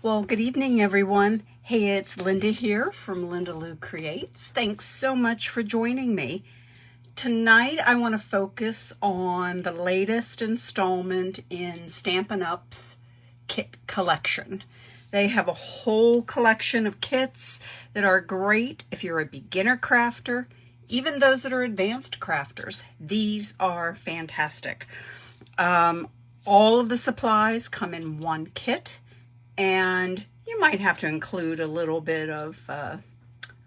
Well, good evening, everyone. Hey, it's Linda here from Linda Lou Creates. Thanks so much for joining me. Tonight, I want to focus on the latest installment in Stampin' Up's kit collection. They have a whole collection of kits that are great if you're a beginner crafter, even those that are advanced crafters. These are fantastic. All of the supplies come in one kit, and you might have to include a little bit of, I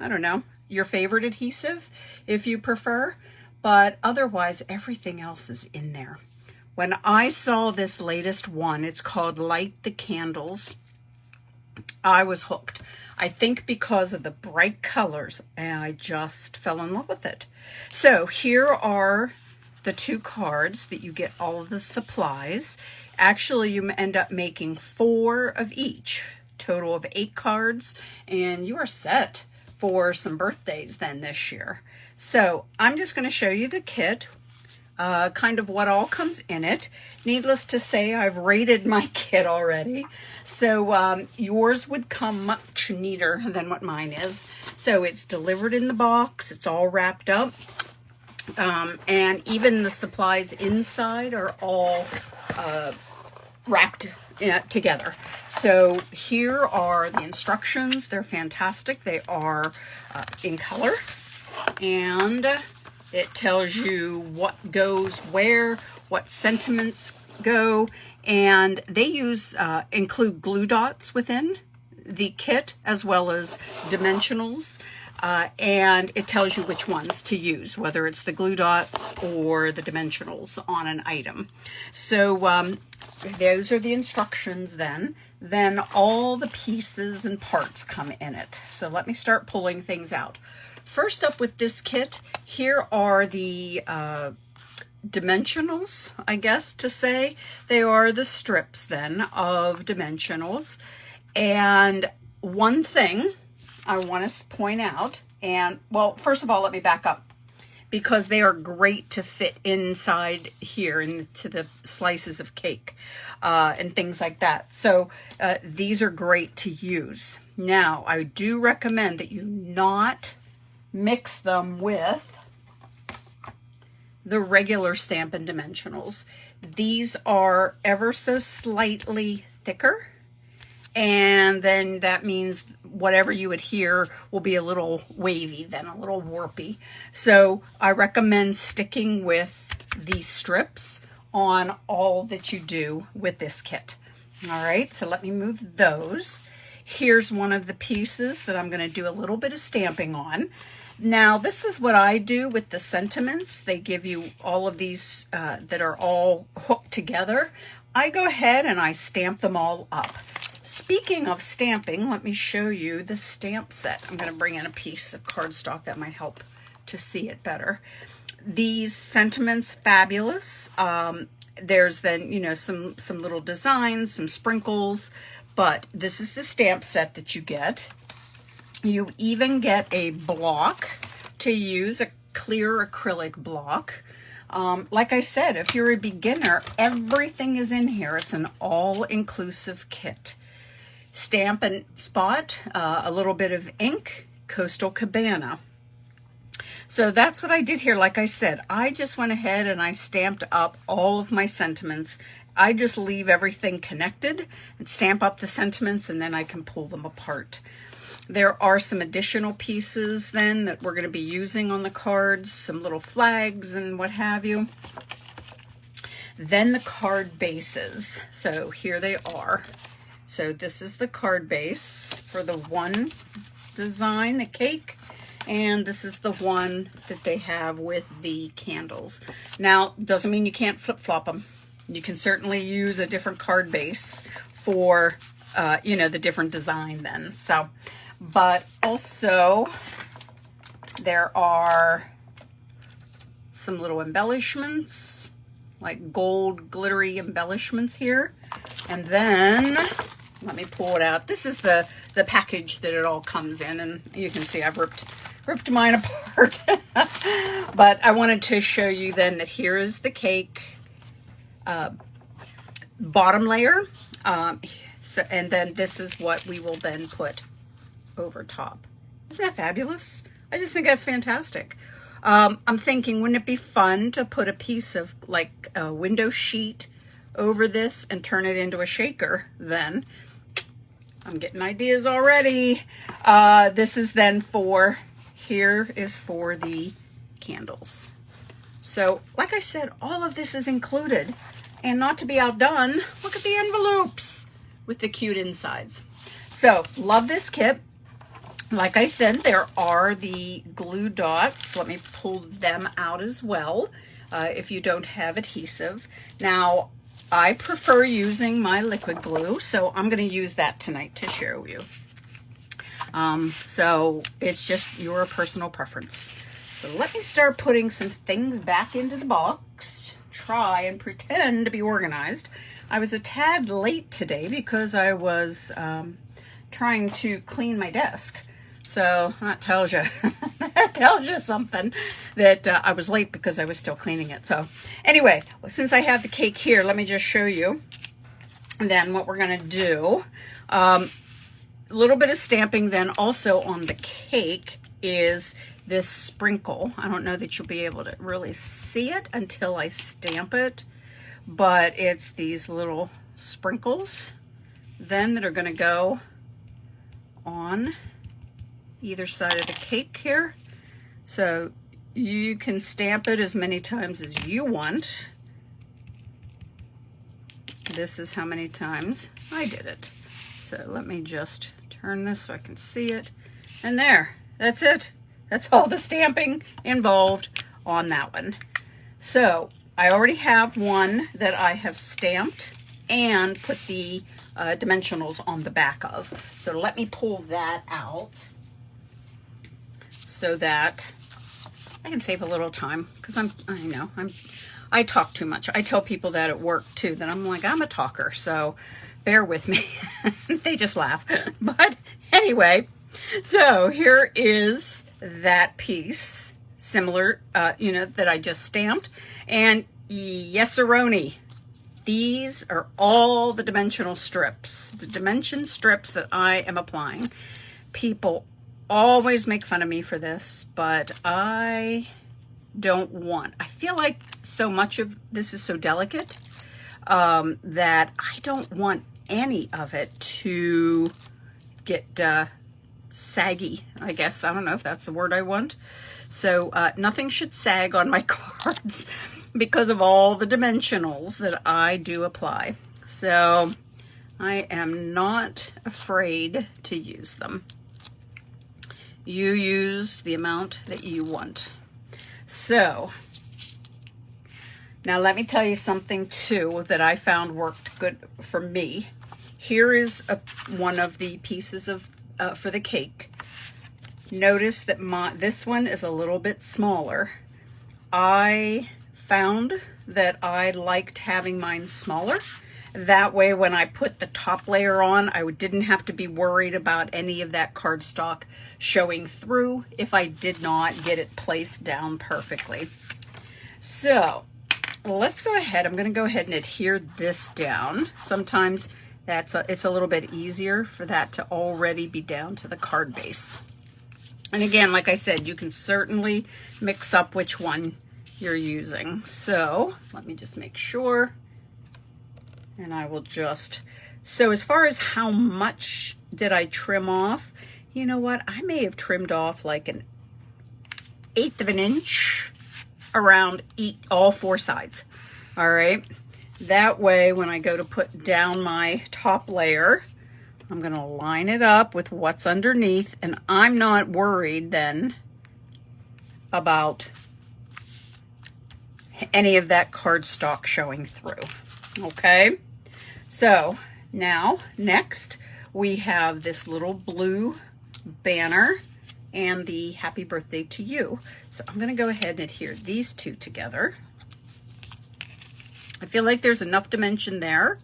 don't know, your favorite adhesive if you prefer, but otherwise everything else is in there. When I saw this latest one, it's called Light the Candles, I was hooked. I think because of the bright colors, and I just fell in love with it. So here are the two cards that you get all of the supplies. Actually, you end up making 4 of each, total of 8 cards, and you are set for some birthdays then this year. So I'm just going to show you the kit, kind of what all comes in it. Needless to say, I've rated my kit already, so yours would come much neater than what mine is. So it's delivered in the box, it's all wrapped up, and even the supplies inside are all wrapped together. So here are the instructions. They're fantastic. They are in color, and it tells you what goes where, what sentiments go, and they include glue dots within the kit as well as dimensionals, and it tells you which ones to use, whether it's the glue dots or the dimensionals on an item. So those are the instructions then. Then all the pieces and parts come in it. So let me start pulling things out. First up with this kit, here are the dimensionals, I guess to say. They are the strips then of dimensionals. And one thing I want to point out, and well, first of all, let me back up, because they are great to fit inside here into the slices of cake and things like that. So these are great to use. Now, I do recommend that you not mix them with the regular Stampin' Dimensionals. These are ever so slightly thicker, and then that means whatever you adhere will be a little wavy, then a little warpy. So I recommend sticking with these strips on all that you do with this kit. All right, so let me move those. Here's one of the pieces that I'm going to do a little bit of stamping on. Now, this is what I do with the sentiments. They give you all of these that are all hooked together. I go ahead and I stamp them all up. Speaking of stamping, let me show you the stamp set. I'm going to bring in a piece of cardstock that might help to see it better. These sentiments, fabulous. There's then, you know, some little designs, some sprinkles, but this is the stamp set that you get. You even get a block to use, a clear acrylic block. Like I said, if you're a beginner, everything is in here. It's an all-inclusive kit. Stamp and spot, a little bit of ink, Coastal Cabana. So that's what I did here. Like I said, I just went ahead and I stamped up all of my sentiments. I just leave everything connected and stamp up the sentiments, and then I can pull them apart. There are some additional pieces then that we're going to be using on the cards, some little flags and what have you. Then the card bases. So here they are. So this is the card base for the one design, the cake, and this is the one that they have with the candles. Now, doesn't mean you can't flip-flop them. You can certainly use a different card base for, you know, the different design then. So, but also there are some little embellishments, like gold glittery embellishments here. And then let me pull it out. This is the package that it all comes in, and you can see I've ripped mine apart. But I wanted to show you then that here is the cake bottom layer. So, and then this is what we will then put over top. Isn't that fabulous? I just think that's fantastic. I'm thinking, wouldn't it be fun to put a piece of like a window sheet over this and turn it into a shaker then? I'm getting ideas already. This is then for, here is for the candles. So like I said, all of this is included. And not to be outdone, look at the envelopes with the cute insides. So love this kit. Like I said, there are the glue dots. Let me pull them out as well if you don't have adhesive. Now, I prefer using my liquid glue, so I'm going to use that tonight to show you. So it's just your personal preference. So let me start putting some things back into the box. Try and pretend to be organized. I was a tad late today because I was trying to clean my desk. So that tells you, that tells you something, that I was late because I was still cleaning it. So anyway, since I have the cake here, let me just show you then what we're going to do. A little bit of stamping then also on the cake is this sprinkle. I don't know that you'll be able to really see it until I stamp it, but it's these little sprinkles then that are going to go on either side of the cake here. So you can stamp it as many times as you want. This is how many times I did it. So let me just turn this so I can see it. And there, that's it. That's all the stamping involved on that one. So I already have one that I have stamped and put the dimensionals on the back of. So let me pull that out so that I can save a little time, because I talk too much. I tell people that at work too, that I'm like, I'm a talker, so bear with me. They just laugh. But anyway, so here is that piece, similar, that I just stamped. And yes-a-roni, these are all the dimensional strips, the dimension strips that I am applying. People always make fun of me for this, but I feel like so much of this is so delicate that I don't want any of it to get saggy, I guess. I don't know if that's the word I want. So nothing should sag on my cards because of all the dimensionals that I do apply. So I am not afraid to use them. You use the amount that you want. So now let me tell you something too that I found worked good for me. Here is one of the pieces of for the cake. Notice that this one is a little bit smaller. I found that I liked having mine smaller. That way, when I put the top layer on, I didn't have to be worried about any of that cardstock showing through if I did not get it placed down perfectly. So let's go ahead. I'm going to go ahead and adhere this down. Sometimes it's a little bit easier for that to already be down to the card base. And again, like I said, you can certainly mix up which one you're using. So let me just make sure. And I will just, so as far as how much did I trim off, you know what? I may have trimmed off like 1/8 of an inch around all four sides. All right. That way, when I go to put down my top layer, I'm going to line it up with what's underneath, and I'm not worried then about any of that cardstock showing through. Okay. So now next we have this little blue banner and the happy birthday to you. So I'm going to go ahead and adhere these two together. I feel like there's enough dimension there.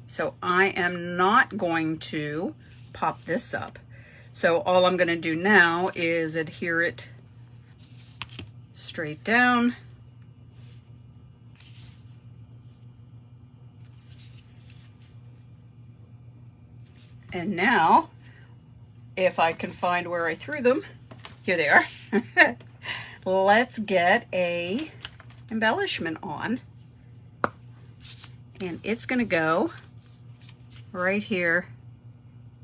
So I am not going to pop this up. So all I'm going to do now is adhere it straight down. And now, if I can find where I threw them, here they are. Let's get a embellishment on. And it's going to go right here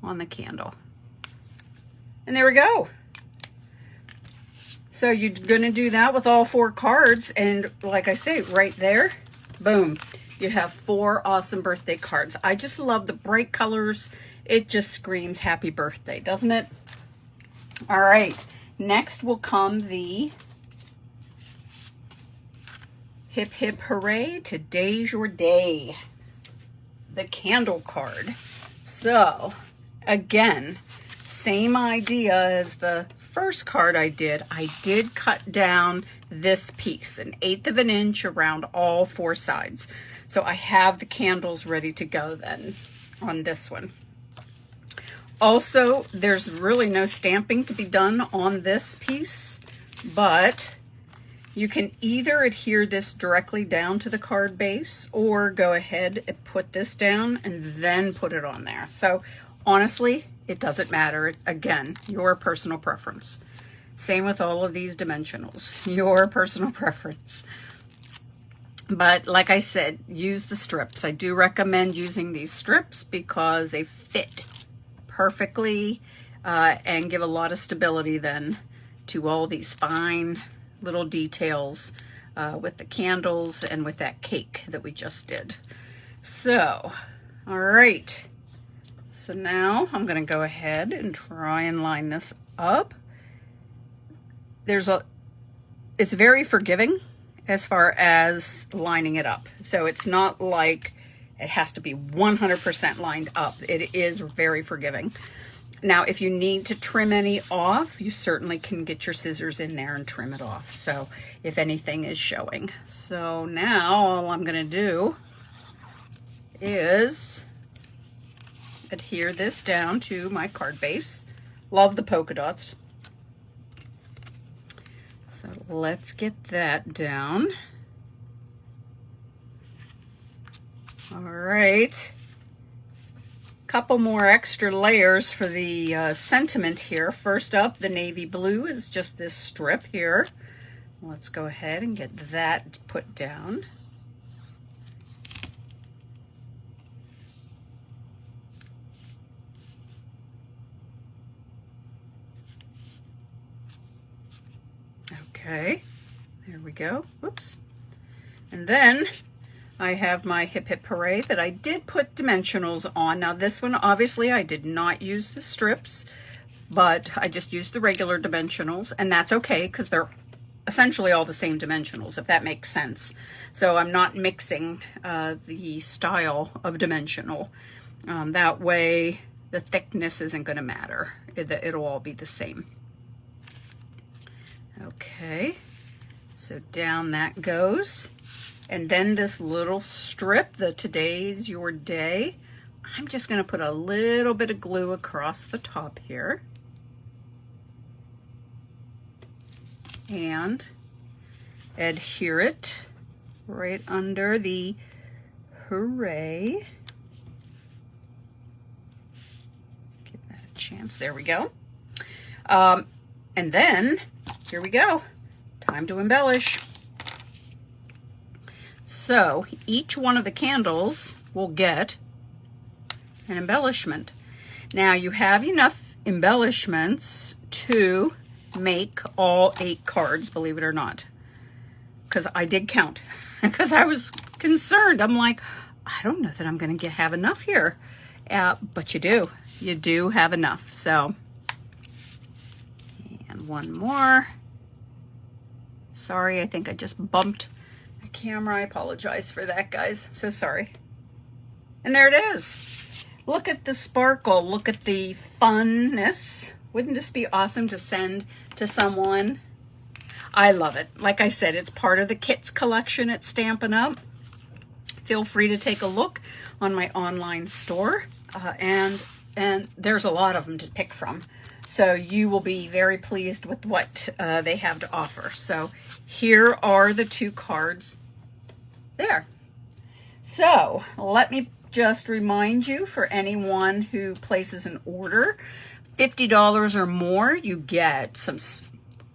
on the candle. And there we go. So you're going to do that with all 4 cards. And like I say, right there, boom, you have 4 awesome birthday cards. I just love the bright colors. It just screams happy birthday, doesn't it? All right, next will come the Hip Hip Hooray, Today's Your Day, the candle card. So again, same idea as the first card I did cut down this piece, 1/8 of an inch around all 4 sides. So I have the candles ready to go then on this one. Also, there's really no stamping to be done on this piece, but you can either adhere this directly down to the card base or go ahead and put this down and then put it on there. So honestly, it doesn't matter. Again, your personal preference. Same with all of these dimensionals, your personal preference. But like I said, use the strips. I do recommend using these strips because they fit perfectly and give a lot of stability then to all these fine little details with the candles and with that cake that we just did. So, all right. So now I'm going to go ahead and try and line this up. It's very forgiving as far as lining it up. So it's not like it has to be 100% lined up. It is very forgiving. Now, if you need to trim any off, you certainly can get your scissors in there and trim it off. So if anything is showing. So now all I'm going to do is adhere this down to my card base. Love the polka dots. So let's get that down. All right. Couple more extra layers for the sentiment here. First up, the navy blue is just this strip here. Let's go ahead and get that put down. Okay, there we go. Whoops. And then I have my Hip Hip Hooray that I did put dimensionals on. Now this one, obviously I did not use the strips, but I just used the regular dimensionals, and that's okay because they're essentially all the same dimensionals, if that makes sense. So I'm not mixing the style of dimensional. That way the thickness isn't going to matter. It'll all be the same. Okay, so down that goes. And then this little strip, the Today's Your Day, I'm just going to put a little bit of glue across the top here. And adhere it right under the hooray. Give that a chance. There we go. And then, here we go. Time to embellish. So each one of the candles will get an embellishment. Now you have enough embellishments to make all 8 cards, believe it or not. Because I did count. Because I was concerned. I'm like, I don't know that I'm going to have enough here. But you do. You do have enough. So, and one more. Sorry, I think I just bumped the camera. I apologize for that, guys. So sorry. And there it is. Look at the sparkle. Look at the funness. Wouldn't this be awesome to send to someone? I love it. Like I said, it's part of the kits collection at Stampin' Up. Feel free to take a look on my online store. And there's a lot of them to pick from. So you will be very pleased with what they have to offer. So here are the 2 cards there. So let me just remind you, for anyone who places an order, $50 or more, you get some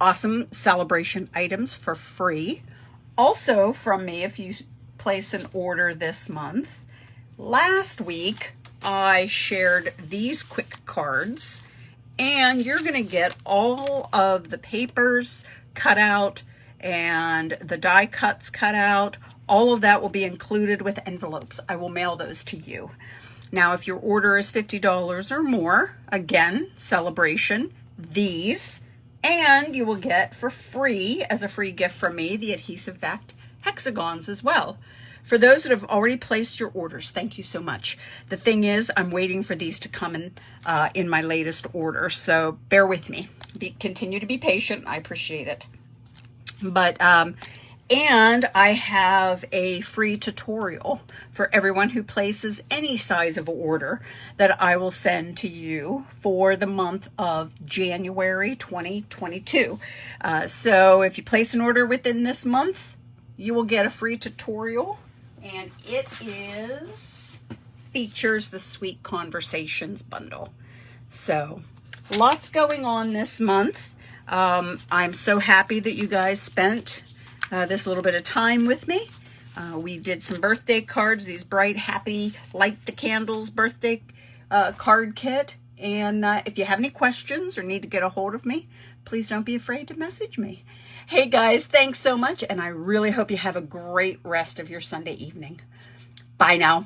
awesome celebration items for free. Also from me, if you place an order this month, last week I shared these quick cards, and you're going to get all of the papers cut out and the die cuts cut out. All of that will be included with envelopes. I will mail those to you. Now, if your order is $50 or more, again, celebration, these, and you will get for free, as a free gift from me, the adhesive backed hexagons as well. For those that have already placed your orders, thank you so much. The thing is, I'm waiting for these to come in my latest order, so bear with me. Continue to be patient. I appreciate it. But and I have a free tutorial for everyone who places any size of order that I will send to you for the month of January 2022. So if you place an order within this month, you will get a free tutorial, and it features the Sweet Conversations bundle. So lots going on this month. I'm so happy that you guys spent this little bit of time with me. We did some birthday cards, these bright, happy, light the candles birthday card kit. And if you have any questions or need to get a hold of me, please don't be afraid to message me. Hey guys, thanks so much, and I really hope you have a great rest of your Sunday evening. Bye now.